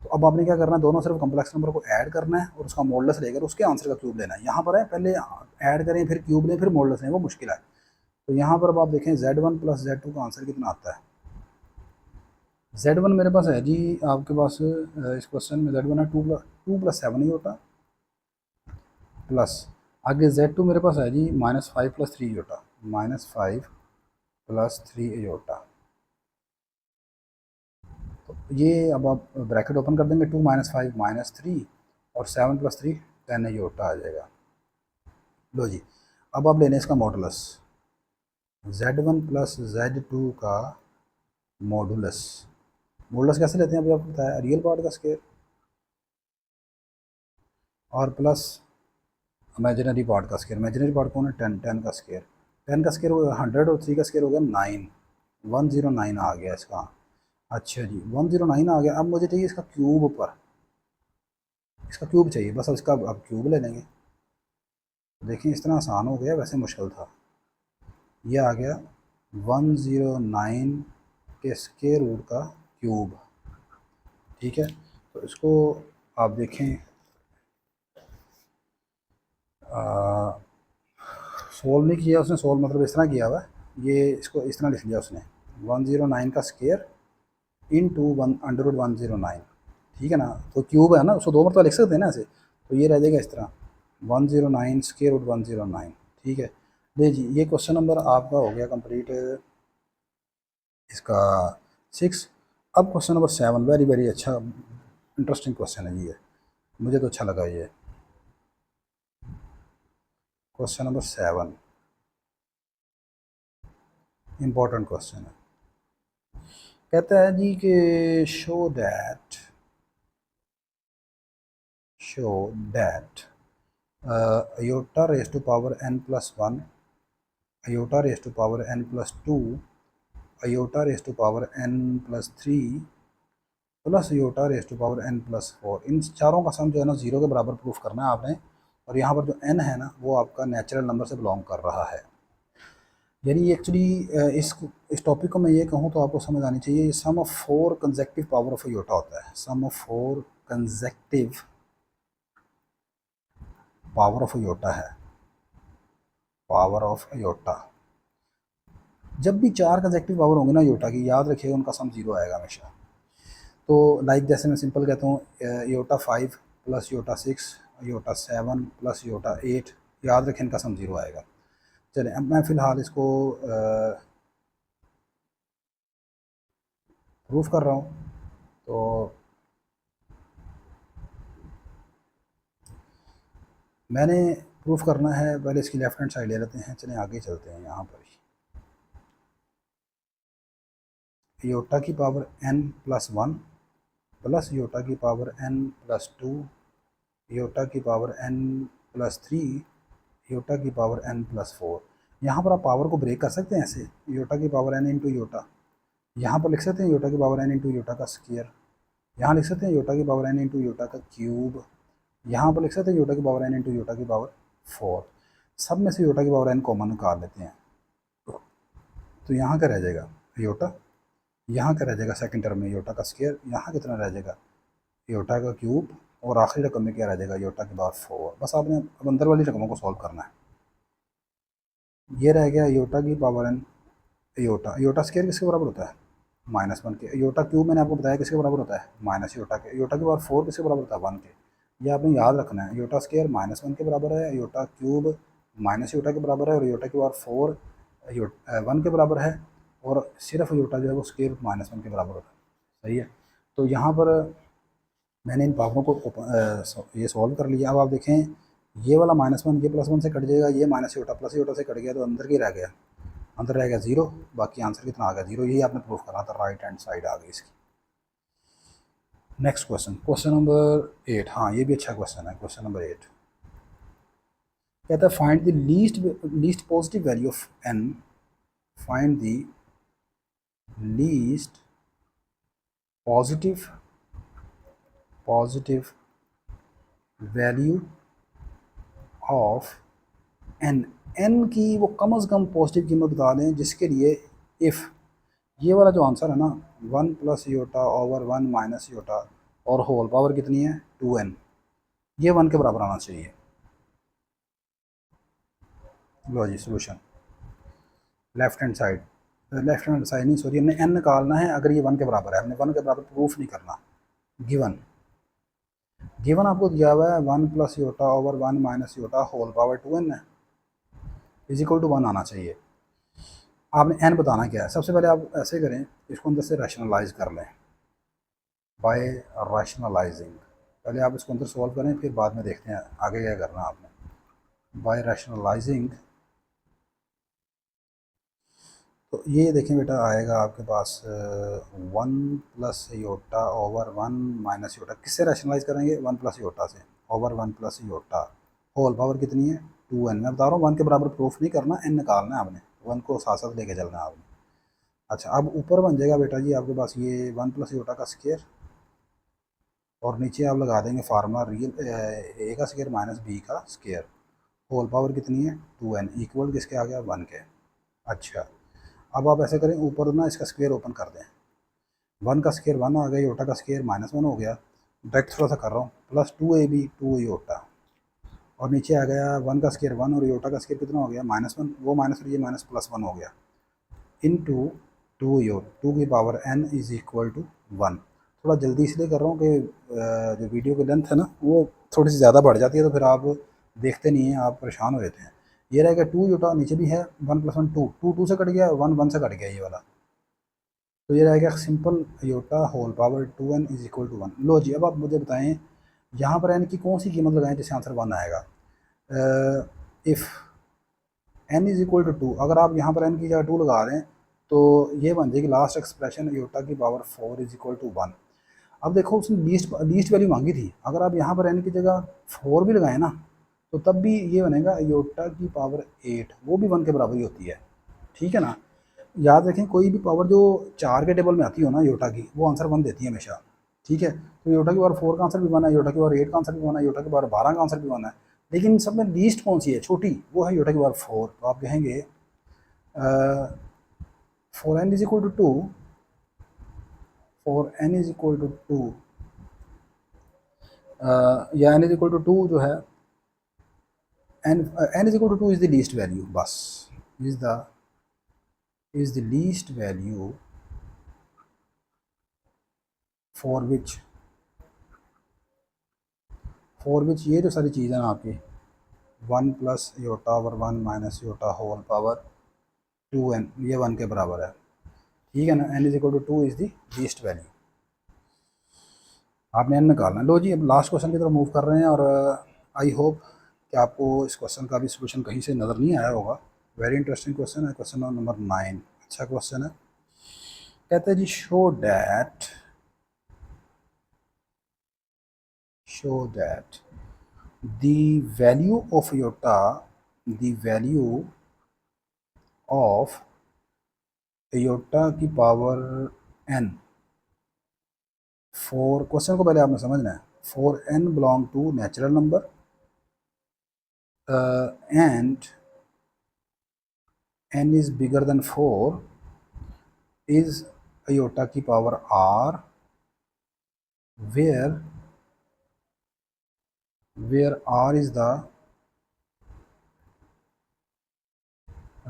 तो अब आपने क्या करना है, दोनों सिर्फ कम्प्लेक्स नंबर को ऐड करना है और उसका मॉडुलस लेकर उसके आंसर का क्यूब लेना है। यहाँ पर है पहले ऐड करें फिर क्यूब लें फिर मॉडुलस लें, वो मुश्किल है। तो यहाँ पर अब आप देखें Z1 प्लस Z2 का आंसर कितना आता है। Z1 मेरे पास है जी आपके पास, इस क्वेश्चन में Z1 है 2 + 7 ही होता, प्लस आगे Z2 मेरे पास है जी -5 + 3 योटा, -5 + 3 योटा। तो ये अब आप ब्रैकेट ओपन कर देंगे, 2 - 5 -3 और 7 + 3 10 योटा आ जाएगा। लो जी, अब आप लेने इसका मॉडुलस, Z1 प्लस Z2 का मॉडुलस। मॉडुलस कैसे लेते हैं अभी आपको बताया, रियल पार्ट का स्क्वायर और प्लस इमेजिनरी पार्ट का स्क्वायर। इमेजिनरी पार्ट कौन है, 10 का स्क्वायर। 10 का स्क्वायर 100 और 3 का स्क्वायर हो गया 9, 109 आ गया इसका। अच्छा जी, 109 आ गया। अब मुझे चाहिए इसका क्यूब पर, इसका क्यूब चाहिए बस। अब इसका अब क्यूब ले लेंगे। देखिए इस तरह आसान हो गया, वैसे मुश्किल था। ये आ गया 109 के स्क्वायर रूट का क्यूब। ठीक है, तो इसको आप देखें, सोल्व नहीं किया उसने, सोल्व मतलब इस तरह किया हुआ है, ये इसको इस तरह लिख लिया उसने, 109 का स्क्वायर इंटू 1/109। ठीक है ना, तो क्यूब है ना, उसको दो मरतबा लिख सकते हैं ना ऐसे। तो ये रह जाएगा इस तरह 109 स्क्वायर रूट 109। ठीक है, ले जी, ये क्वेश्चन नंबर आपका हो गया कंप्लीट, इसका 6। अब क्वेश्चन नंबर 7, वेरी वेरी अच्छा इंटरेस्टिंग क्वेश्चन है ये, मुझे तो अच्छा लगा ये क्वेश्चन नंबर 7, इम्पोर्टेंट क्वेश्चन है। कहता है जी कि show that iota raised to power n+1, iota raised to power n+2, iota raised to power n+3 plus iota raised to power n+4, इन चारों का सम जो है ना 0 के बराबर प्रूफ करना है आपने। और यहाँ पर जो n है ना, वो आपका नेचुरल नंबर से बिलोंग कर रहा है। यानी एक्चुअली इस टॉपिक को मैं ये कहूँ तो आपको समझ आनी चाहिए, sum of 4 consecutive power of iota होता है। Sum of 4 consecutive power of iota है, पावर ऑफ iota। जब भी 4 कंसेक्टिव पावर होंगे ना iota की, याद रखिएगा उनका सम 0 आएगा हमेशा। तो लाइक जैसे मैं सिंपल कहता हूँ, iota 5 plus iota 6, iota 7 plus iota 8, याद रखें इनका सम 0 आएगा। चलें, अब मैं फ़िलहाल इसको प्रूफ कर रहा हूँ। तो मैंने प्रूफ करना है, पहले इसकी लेफ्ट हैंड साइड ले लेते हैं। चलें आगे चलते हैं। यहाँ पर iota की पावर n+1 प्लस iota की पावर n+2, iota की पावर n+3, iota की पावर n+4। यहाँ पर आप पावर को ब्रेक कर सकते हैं ऐसे, iota की पावर n इंटू iota। यहाँ पर लिख सकते हैं iota की पावर n इंटू iota का स्क्वायर। यहाँ लिख सकते हैं iota की पावर n इंटू iota का क्यूब। यहाँ पर लिख सकते हैं iota की पावर n इंटू iota की पावर 4। सब में से iota की पावर n कॉमन निकाल लेते हैं। तो यहाँ क्या रह जाएगा योटा, यहाँ क्या रह जाएगा सेकंड टर्म में योटा का स्क्वायर, यहाँ कितना रह जाएगा योटा का क्यूब, और आखिरी रकम में क्या रह जाएगा योटा के बाद 4। बस आपने अब अंदर वाली रकमों को सॉल्व करना है। ये रह गया योटा की power n, iota, iota square किसके बराबर होता है -1 के, योटा क्यूब मैंने आपको बताया किसके बराबर होता है माइनस योटा के, योटा के बाद 4 किसके बराबर होता है 1 के। ये आपने याद रखना है, योटा स्क्वायर -1 के बराबर है, योटा क्यूब माइनस योटा के बराबर है, और योटा के बाद 4 1 के बराबर है, और सिर्फ योटा जो है वो स्क्वायर -1 के बराबर होता है। सही है। तो यहाँ पर मैंने इन पावरों को ये सॉल्व कर लिया। अब आप देखें ये वाला -1 ये +1 से कट जाएगा, ये माइनस योटा प्लस योटा से कट गया, तो अंदर की रह गया, अंदर रह गया 0, बाकी आंसर कितना आ गया 0। यही आपने प्रूफ करना था, राइट हैंड साइड आ गई इसकी। Next question, question number 8। हाँ ये भी अच्छा क्वेश्चन है। क्वेश्चन नंबर 8 कहता है find the least positive value of n, find the least positive value of n, n की वो कम से कम पॉजिटिव कीमत बता दें जिसके लिए इफ़ ये वाला जो आंसर है ना 1 + योटा ओवर 1 - योटा और होल पावर कितनी है 2n, ये 1 के बराबर आना चाहिए। लो जी सोल्यूशन, लेफ्ट हैंड साइड नहीं सॉरी, हमने n निकालना है। अगर ये 1 के बराबर है, हमने 1 के बराबर प्रूफ नहीं करना। गिवन आपको दिया हुआ है 1 + iota over 1 - iota whole power 2n है, = 1 आना चाहिए। आपने n बताना क्या है। सबसे पहले आप ऐसे करें, इसको अंदर से रैशनलाइज कर लें बाय रैशनलाइजिंग। पहले आप इसको अंदर सॉल्व करें, फिर बाद में देखते हैं आगे क्या करना आपने। बाय रैशनलाइजिंग तो ये देखें बेटा आएगा आपके पास 1 + योटा ओवर 1 - योटा, किससे रैशनलाइज करेंगे 1 + योटा से, ओवर 1 + योटा होल पावर कितनी है 2n। मैं बता रहा हूँ 1 के बराबर प्रूफ नहीं करना, n निकालना है आपने, 1 को साथ साथ लेके चलना है आपने। अच्छा अब ऊपर बन जाएगा बेटा जी आपके पास ये 1 + योटा का स्क्वायर, और नीचे आप लगा देंगे फार्मूला रियल a का स्क्वायर - b का स्क्वायर, होल पावर कितनी है 2n, इक्वल किसके आ गया 1 के। अच्छा अब आप ऐसे करें, ऊपर ना इसका स्क्वायर ओपन कर दें, 1 का स्क्वायर 1 आ गया, योटा का स्क्वायर -1 हो गया, डायरेक्ट थोड़ा सा कर रहा हूँ, प्लस 2ab 2 योटा, और नीचे आ गया 1 का स्क्वायर 1 और योटा का स्क्वायर कितना हो गया -1, वो माइनस और ये माइनस +1 हो गया, इनटू 2 की पावर n = 1। थोड़ा जल्दी इसलिए कर रहा हूँ कि जो वीडियो की लेंथ है ना वो थोड़ी सी ज़्यादा बढ़ जाती है, तो फिर आप देखते नहीं हैं, आप परेशान हो जाते हैं। ये रहेगा 2 योटा, नीचे भी है 1 + 1 2 2 से कट गया, 1 1 से कट गया ये वाला, तो ये रहेगा simple iota whole power 2n = 1। लो जी अब आप मुझे बताएं यहाँ पर n की कौन सी कीमत लगाएं जिससे आंसर 1 आएगा। इफ़ n = 2, अगर आप यहाँ पर n की जगह 2 लगा दें तो ये बन जाएगी लास्ट एक्सप्रेशन योटा की पावर 4 = 1। अब देखो उसने लीस्ट वैल्यू मांगी थी, अगर आप यहाँ पर n की जगह 4 भी लगाएं ना तो तब भी ये बनेगा योटा की पावर 8, वो भी 1 के बराबर ही होती है। ठीक है ना। याद रखें कोई भी पावर जो 4 के टेबल में आती हो ना योटा की, वो आंसर 1 देती है हमेशा। ठीक है, तो योटा की पावर 4 का आंसर भी 1 है, योटा की पावर 8 का आंसर भी 1 है, योटा की पावर 12 का आंसर भी 1 है, लेकिन सब में लीस्ट कौन सी है छोटी, वो है योटा की पावर 4। तो आप कहेंगे 4n = 2, 4n = 2 या n = 2 जो है n = 2 is the least value, बस is the least value for which ये जो सारी चीज़ें हैं आपकी 1 + iota over 1 - iota whole power 2n, ये 1 के बराबर है। ठीक है ना, n = 2 is the least value, आपने n निकालना है। लो जी अब लास्ट क्वेश्चन की तरफ मूव कर रहे हैं, और आई होप कि आपको इस क्वेश्चन का भी सोल्यूशन कहीं से नज़र नहीं आया होगा। वेरी इंटरेस्टिंग क्वेश्चन है, क्वेश्चन नंबर 9, अच्छा क्वेश्चन है। कहते हैं जी show that the value of iota की पावर n, फॉर क्वेश्चन को पहले आपने समझना है, for n belong to natural number and n is bigger than 4 is iota की power r where r is the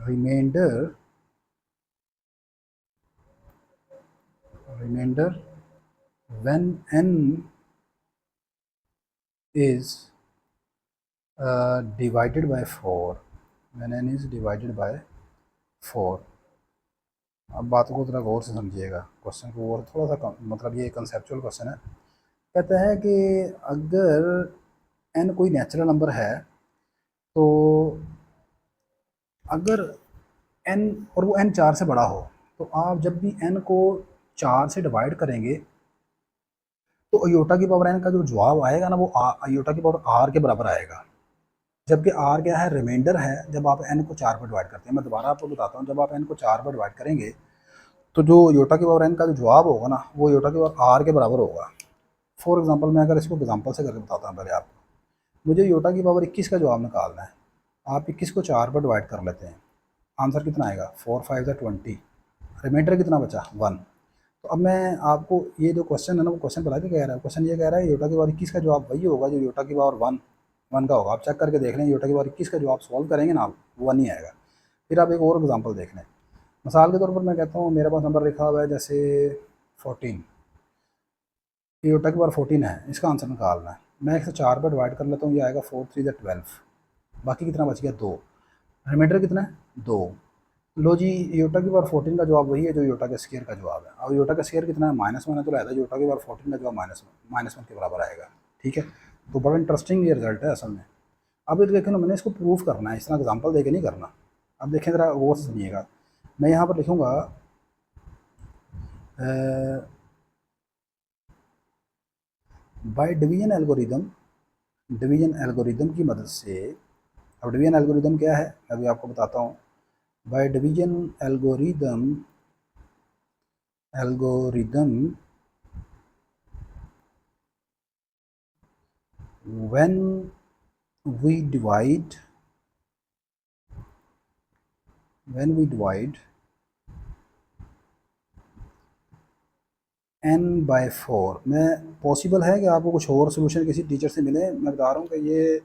remainder when n is divided by 4, when n is divided by 4। अब बात को थोड़ा गौर से समझिएगा, क्वेश्चन को और थोड़ा सा मतलब ये कंसेप्चुअल क्वेश्चन है। कहता है कि अगर n कोई नेचुरल नंबर है तो अगर n और वो n 4 से बड़ा हो तो आप जब भी n को 4 से डिवाइड करेंगे तो अयोटा की पावर n का जो जवाब आएगा ना वो अयोटा की पावर r के बराबर आएगा। जबकि r क्या है, रिमाइंडर है। जब आप n को 4 पर डिवाइड करते हैं, मैं दोबारा आपको बताता हूँ, जब आप n को 4 पर डिवाइड करेंगे तो जो योटा की पावर n का जो जवाब होगा ना वो योटा की पावर r के बराबर होगा। फॉर एग्जांपल मैं अगर इसको एग्जांपल से करके बताता हूँ पहले आपको। मुझे योटा की पावर 21 का जवाब निकालना है। आप 21 को 4 पर डिवाइड कर लेते हैं, आंसर कितना आएगा 4 5 20, रिमाइंडर कितना बचा 1। तो अब मैं आपको ये जो क्वेश्चन है ना वो क्वेश्चन पता क्या कह रहा है, क्वेश्चन ये कह रहा है योटा की पावर 21 का जवाब वही होगा जो योटा की पावर 1 का होगा। आप चेक करके देख लें, योटा की पावर 21 का जवाब सॉल्व करेंगे ना आप, वो 1 ही आएगा। फिर आप एक और एग्जाम्पल देख लें। मिसाल के तौर पर मैं कहता हूँ मेरे पास नंबर लिखा हुआ है जैसे 14, योटा की पावर 14 है, इसका आंसर निकालना है। मैं 104 पर डिवाइड कर लेता हूँ, ये आएगा 4 3 12, बाकी कितना बच गया 2, रिमाइंडर कितना है 2। लो जी, योटा की पावर 14 का जवाब वही है जो योटा के स्क्वायर का जवाब है। अब योटा का स्क्वायर कितना है -1 है, तो रहता है योटा की पावर 14 का जवाब -1 के बराबर आएगा। ठीक है, तो बड़ा इंटरेस्टिंग ये रिजल्ट है असल में। अब ये देखें ना, मैंने इसको प्रूव करना है, इस तरह एग्जाम्पल दे के नहीं करना। अब देखें ज़रा गौर से सुनिएगा, मैं यहाँ पर लिखूँगा बाय डिवीजन एल्गोरिदम की मदद से। अब डिवीजन एल्गोरिदम क्या है अभी आपको बताता हूँ। By division algorithm when we divide n by 4, मैं पॉसिबल है कि आपको कुछ और सोल्यूशन किसी टीचर से मिले। मैं बता रहा हूँ कि ये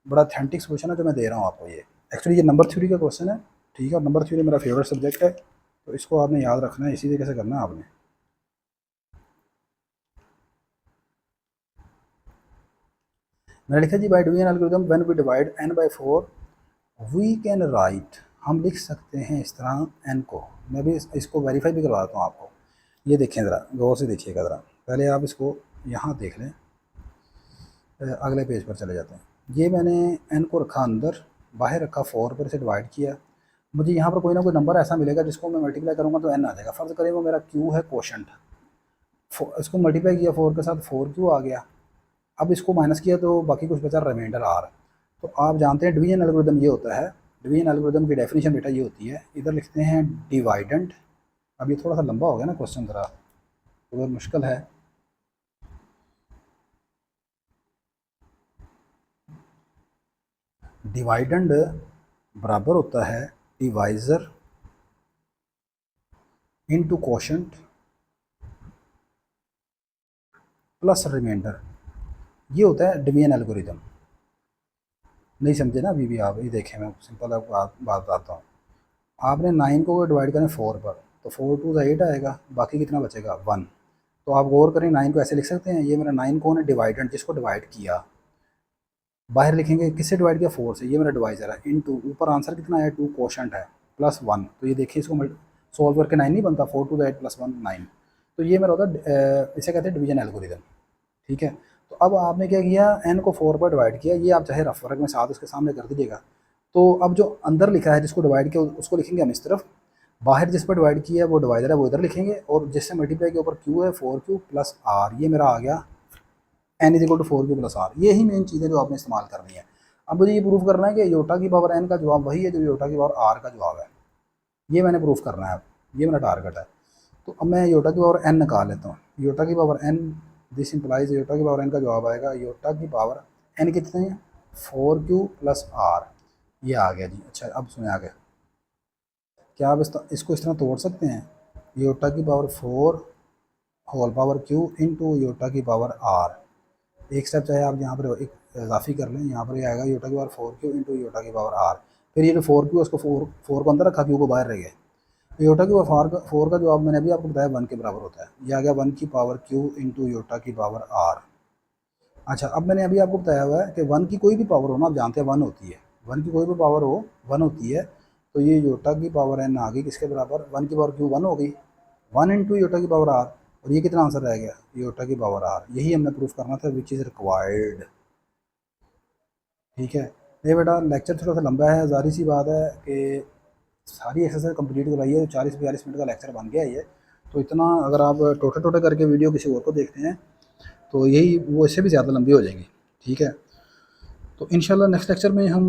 बड़ा ऑथेंटिक सोल्यूशन है जो मैं दे रहा हूँ आपको। ये एक्चुअली ये नंबर थ्योरी का क्वेश्चन है, ठीक है, और नंबर थ्योरी मेरा फेवरेट सब्जेक्ट है, तो इसको आपने याद रखना है, इसी तरीके से करना है आपने। मैंने लिखा जी by division algorithm when we divide n by 4 we can write, हम लिख सकते हैं इस तरह n को। मैं भी इसको वेरीफाई भी करवाता हूँ आपको। ये देखें ज़रा गौर से देखिएगा ज़रा, पहले आप इसको यहाँ देख लें, अगले पेज पर चले जाते हैं। ये मैंने n को रखा अंदर, बाहर रखा 4 पर, से डिवाइड किया। मुझे यहाँ पर कोई ना कोई नंबर ऐसा मिलेगा जिसको मैं मल्टीप्लाई करूँगा तो n आ जाएगा। फ़र्ज़ करें वो मेरा q है, कोशंट। इसको मल्टीप्लाई किया 4 के साथ, 4q आ गया। अब इसको माइनस किया तो बाकी कुछ बचा, रिमाइंडर r। तो आप जानते हैं डिवीजन एल्गोरिदम ये होता है। डिवीजन एल्गोरिदम की डेफिनेशन बेटा ये होती है, इधर लिखते हैं डिवाइडेंट। अब ये थोड़ा सा लंबा हो गया ना क्वेश्चन, ज़रा तो मुश्किल है। डिवाइडेंड बराबर होता है divisor into quotient plus remainder. ये होता है डिवीजन एल्गोरिदम। नहीं समझे ना अभी भी आप? ये देखें, मैं सिंपल आपको बात बताता हूँ। आपने 9 को डिवाइड करें 4 पर, तो 4 2 8 आएगा, बाकी कितना बचेगा 1। तो आप गौर करें, 9 को ऐसे लिख सकते हैं, ये मेरा 9 कौन है, डिवाइडेंट, जिसको डिवाइड किया। बाहर लिखेंगे किससे डिवाइड किया, 4 से, ये मेरा डिवाइजर है। इनटू ऊपर आंसर कितना है 2, कोशंट है, प्लस 1। तो ये देखिए इसको सॉल्व करके 9 नहीं बनता, 4 2 8 प्लस 1 9। तो ये मेरा होता है, इसे कहते हैं डिवीजन एल्गोरिदम। ठीक है, तो अब आपने क्या किया, n को 4 पर डिवाइड किया। ये आप चाहे रफ वर्क में साथ उसके सामने कर दीजिएगा। तो अब जो अंदर लिखा है जिसको डिवाइड किया उसको लिखेंगे हम इस तरफ, बाहर जिस पर डिवाइड किया है वो डिवाइडर है वो इधर लिखेंगे, और जिससे मल्टीप्लाई के ऊपर q है 4q प्लस r, ये मेरा आ गया n is equal to 4q plus r। यही मेन चीज़ें जो आपने इस्तेमाल करनी है। अब मुझे ये प्रूफ करना है कि योटा की पावर n का जवाब वही है जो योटा की पावर r का जवाब है। ये मैंने प्रूफ करना है, अब ये मेरा टारगेट है। तो अब मैं योटा की पावर n निकाल लेता हूँ। योटा की power n, this implies iota की पावर n का जवाब आएगा, योटा की पावर n कितने हैं 4q प्लस r। ये आ गया जी। अच्छा अब सुने आगे, क्या आप इसको इस तरह तोड़ सकते हैं? योटा की power 4 whole power q into iota की पावर आर। एक स्टेप चाहे आप यहाँ पर एक इजाफी कर लें, यहाँ पर ये आएगा योटा की पावर 4 क्यू इंटू योटा की पावर आर। फिर ये जो 4 क्यू उसको फोर को अंदर रखा, क्यू को बाहर रह गया। योटा की पावर फोर का जवाब मैंने अभी आपको बताया 1 के बराबर होता है। ये आ गया 1 की पावर क्यू इंटू योटा की पावर आर। अच्छा, अब मैंने अभी आपको बताया हुआ है कि 1 की कोई भी पावर हो ना, आप जानते हैं 1 होती है, 1 की कोई भी पावर हो 1 होती है। तो ये योटा की पावर एन आ गई किसके बराबर, 1 की पावर क्यू 1 हो गई, 1 इंटू योटा की पावर आर। और ये कितना आंसर रह गया, योटा की पावर आर। यही हमने प्रूफ करना था, विच इज़ रिक्वायर्ड। ठीक है। ये बेटा लेक्चर थोड़ा सा लंबा है, जाहिर सी बात है कि सारी एक्सरसाइज कंप्लीट कराइए तो 40-42 मिनट का लेक्चर बन गया ये। तो इतना अगर आप टोटे टोटे करके वीडियो किसी और को देखते हैं तो यही वो इससे भी ज़्यादा लंबी हो जाएगी। ठीक है। तो इंशाल्लाह नेक्स्ट लेक्चर में हम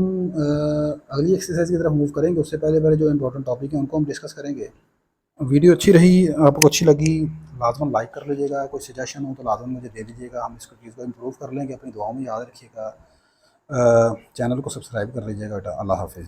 अगली एक्सरसाइज की तरफ मूव करेंगे। उससे पहले पहले जो इंपॉर्टेंट टॉपिक हैं उनको हम डिस्कस करेंगे। वीडियो अच्छी रही, आपको अच्छी लगी, लाजमन लाइक कर लीजिएगा। कोई सजेशन हो तो लाजमन मुझे दे दीजिएगा, हम इसको चीज़ को इम्प्रूव कर लेंगे। अपनी दुआओं में याद रखिएगा। चैनल को सब्सक्राइब कर लीजिएगा बेटा। अल्लाह हाफिज़।